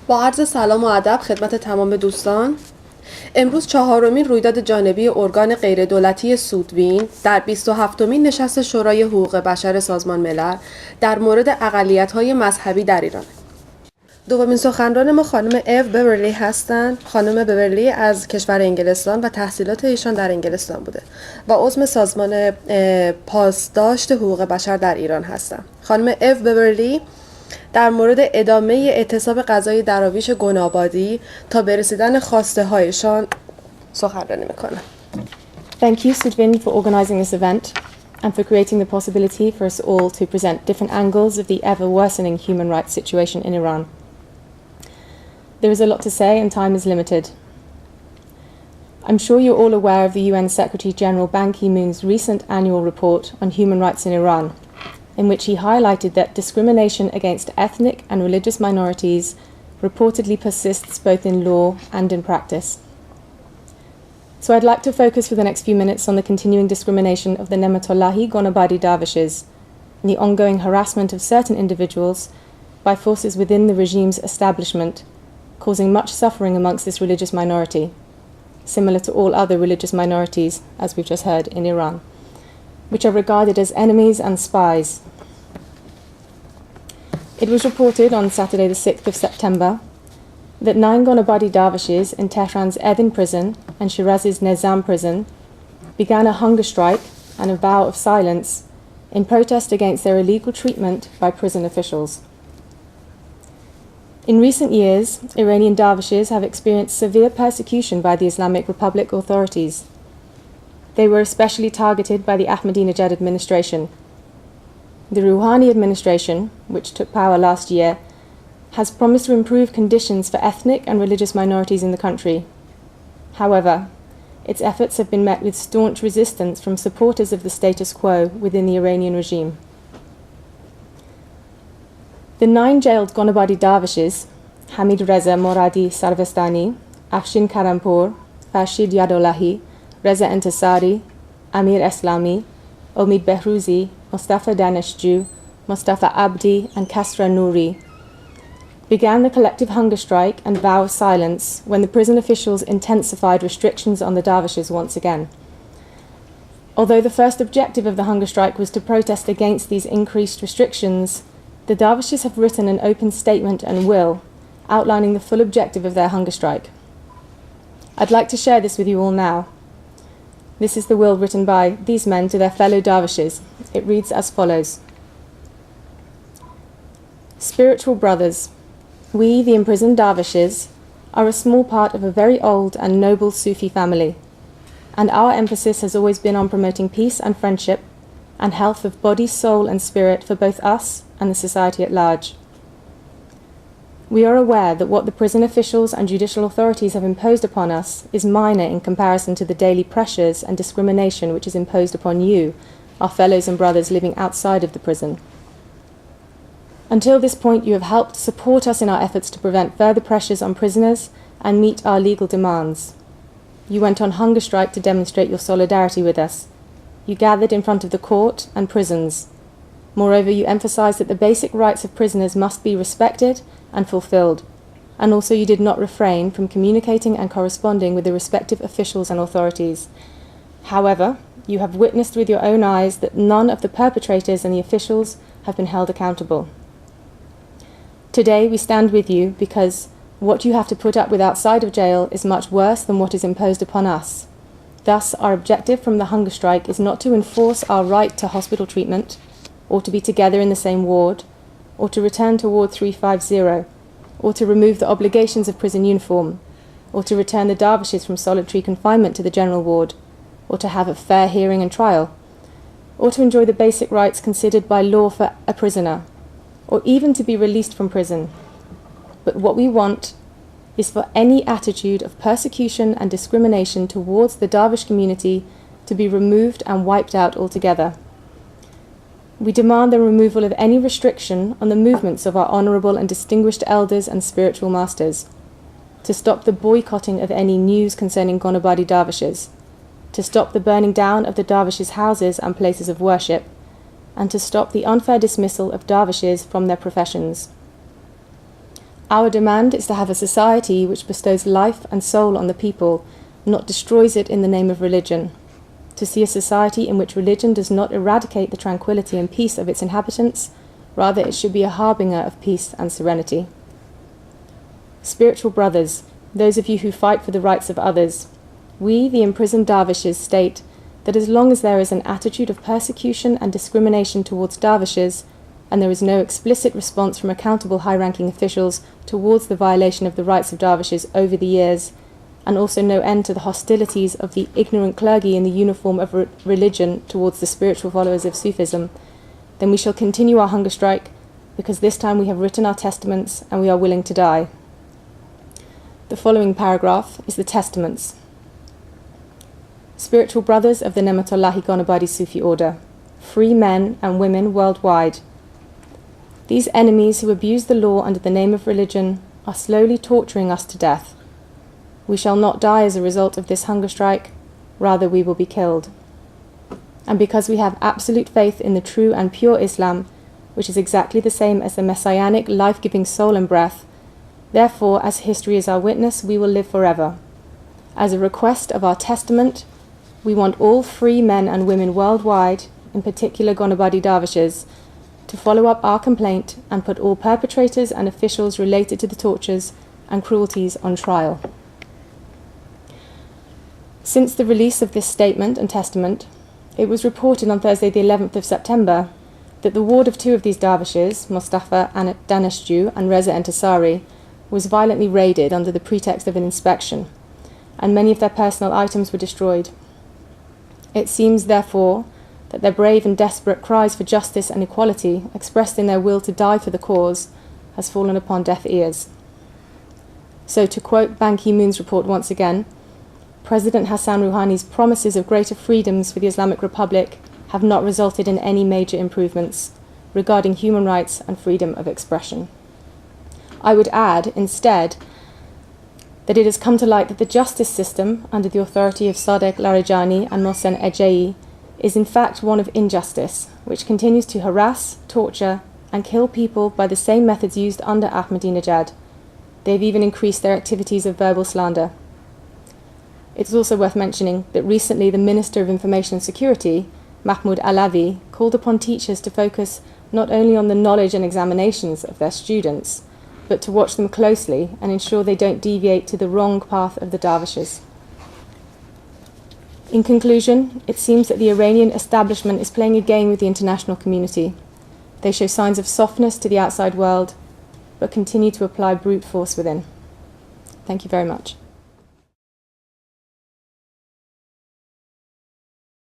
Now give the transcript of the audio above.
با عرض سلام و ادب خدمت تمام دوستان. امروز چهارمین رویداد جانبی ارگان غیردولتی سودوین در 27مین نشست شورای حقوق بشر سازمان ملل در مورد اقلیت‌های مذهبی در ایران. دومین سخنران ما خانم E.Beverly هستند. خانم بیورلی از کشور انگلستان و تحصیلات ایشان در انگلستان بوده و عضو سازمان پاسداشت حقوق بشر در ایران هستند. خانم E.Beverly در مورد ادامه اعتصاب غذای دراویش گنابادی تا به رسیدن خواسته هایشان سخنرانی میکنه. Thank you, Sudvin, for organizing this event and for creating the possibility for us all to present different angles of the ever-worsening human rights situation in Iran. There is a lot to say and time is limited. I'm sure you're all aware of the UN Secretary-General Ban Ki-moon's recent annual report on human rights in Iran, in which he highlighted that discrimination against ethnic and religious minorities reportedly persists both in law and in practice. So I'd like to focus for the next few minutes on the continuing discrimination of the Nematollahi Gonabadi Dervishes and the ongoing harassment of certain individuals by forces within the regime's establishment, causing much suffering amongst this religious minority, similar to all other religious minorities, as we've just heard, in Iran, which are regarded as enemies and spies. It was reported on Saturday the 6th of September that 9 Gonabadi Dervishes in Tehran's Evin prison and Shiraz's Nizam prison began a hunger strike and a vow of silence in protest against their illegal treatment by prison officials. In recent years, Iranian dervishes have experienced severe persecution by the Islamic Republic authorities. They were especially targeted by the Ahmadinejad administration. The Rouhani administration, which took power last year, has promised to improve conditions for ethnic and religious minorities in the country. However, its efforts have been met with staunch resistance from supporters of the status quo within the Iranian regime. The 9 jailed Gonabadi dervishes, Hamid Reza Moradi Sarvestani, Afshin Karampur, Farshid Yadolahi, Reza Entasari, Amir Eslami, Omid Behrouzi, Mustafa Daneshju, Mustafa Abdi, and Kasra Nouri, began the collective hunger strike and vow of silence when the prison officials intensified restrictions on the dervishes once again. Although the first objective of the hunger strike was to protest against these increased restrictions, the dervishes have written an open statement and will outlining the full objective of their hunger strike. I'd like to share this with you all now. This is the will written by these men to their fellow dervishes. It reads as follows. Spiritual brothers, we, the imprisoned dervishes, are a small part of a very old and noble Sufi family, and our emphasis has always been on promoting peace and friendship and health of body, soul, and spirit for both us and the society at large. We are aware that what the prison officials and judicial authorities have imposed upon us is minor in comparison to the daily pressures and discrimination which is imposed upon you, our fellows and brothers living outside of the prison. Until this point, you have helped support us in our efforts to prevent further pressures on prisoners and meet our legal demands. You went on hunger strike to demonstrate your solidarity with us. You gathered in front of the court and prisons. Moreover, you emphasized that the basic rights of prisoners must be respected and fulfilled, and also you did not refrain from communicating and corresponding with the respective officials and authorities. However, you have witnessed with your own eyes that none of the perpetrators and the officials have been held accountable. Today we stand with you because what you have to put up with outside of jail is much worse than what is imposed upon us. Thus, our objective from the hunger strike is not to enforce our right to hospital treatment, or to be together in the same ward, or to return to Ward 350, or to remove the obligations of prison uniform, or to return the dervishes from solitary confinement to the general ward, or to have a fair hearing and trial, or to enjoy the basic rights considered by law for a prisoner, or even to be released from prison. But what we want is for any attitude of persecution and discrimination towards the dervish community to be removed and wiped out altogether. We demand the removal of any restriction on the movements of our honourable and distinguished elders and spiritual masters, to stop the boycotting of any news concerning Gonabadi dervishes, to stop the burning down of the dervishes' houses and places of worship, and to stop the unfair dismissal of dervishes from their professions. Our demand is to have a society which bestows life and soul on the people, not destroys it in the name of religion. To see a society in which religion does not eradicate the tranquility and peace of its inhabitants, rather it should be a harbinger of peace and serenity. Spiritual brothers, those of you who fight for the rights of others, we, the imprisoned dervishes, state that as long as there is an attitude of persecution and discrimination towards dervishes, and there is no explicit response from accountable high-ranking officials towards the violation of the rights of dervishes over the years, and also no end to the hostilities of the ignorant clergy in the uniform of religion towards the spiritual followers of Sufism, then we shall continue our hunger strike, because this time we have written our testaments and we are willing to die. The following paragraph is the testaments. Spiritual brothers of the Nematollahi Gonabadi Sufi order, free men and women worldwide. These enemies who abuse the law under the name of religion are slowly torturing us to death. We shall not die as a result of this hunger strike, rather we will be killed. And because we have absolute faith in the true and pure Islam, which is exactly the same as the messianic life-giving soul and breath, therefore, as history is our witness, we will live forever. As a request of our testament, we want all free men and women worldwide, in particular Gonabadi Dervishes, to follow up our complaint and put all perpetrators and officials related to the tortures and cruelties on trial. Since the release of this statement and testament, it was reported on Thursday the 11th of September that the ward of two of these dervishes, Mustafa Daneshju and Reza Entasari, was violently raided under the pretext of an inspection, and many of their personal items were destroyed. It seems, therefore, that their brave and desperate cries for justice and equality, expressed in their will to die for the cause, has fallen upon deaf ears. So, to quote Ban Ki-moon's report once again, President Hassan Rouhani's promises of greater freedoms for the Islamic Republic have not resulted in any major improvements regarding human rights and freedom of expression. I would add, instead, that it has come to light that the justice system, under the authority of Sadegh Larijani and Mohsen Ejei, is in fact one of injustice, which continues to harass, torture, and kill people by the same methods used under Ahmadinejad. They have even increased their activities of verbal slander. It is also worth mentioning that recently the Minister of Information and Security, Mahmoud Alavi, called upon teachers to focus not only on the knowledge and examinations of their students, but to watch them closely and ensure they don't deviate to the wrong path of the dervishes. In conclusion, it seems that the Iranian establishment is playing a game with the international community. They show signs of softness to the outside world, but continue to apply brute force within. Thank you very much.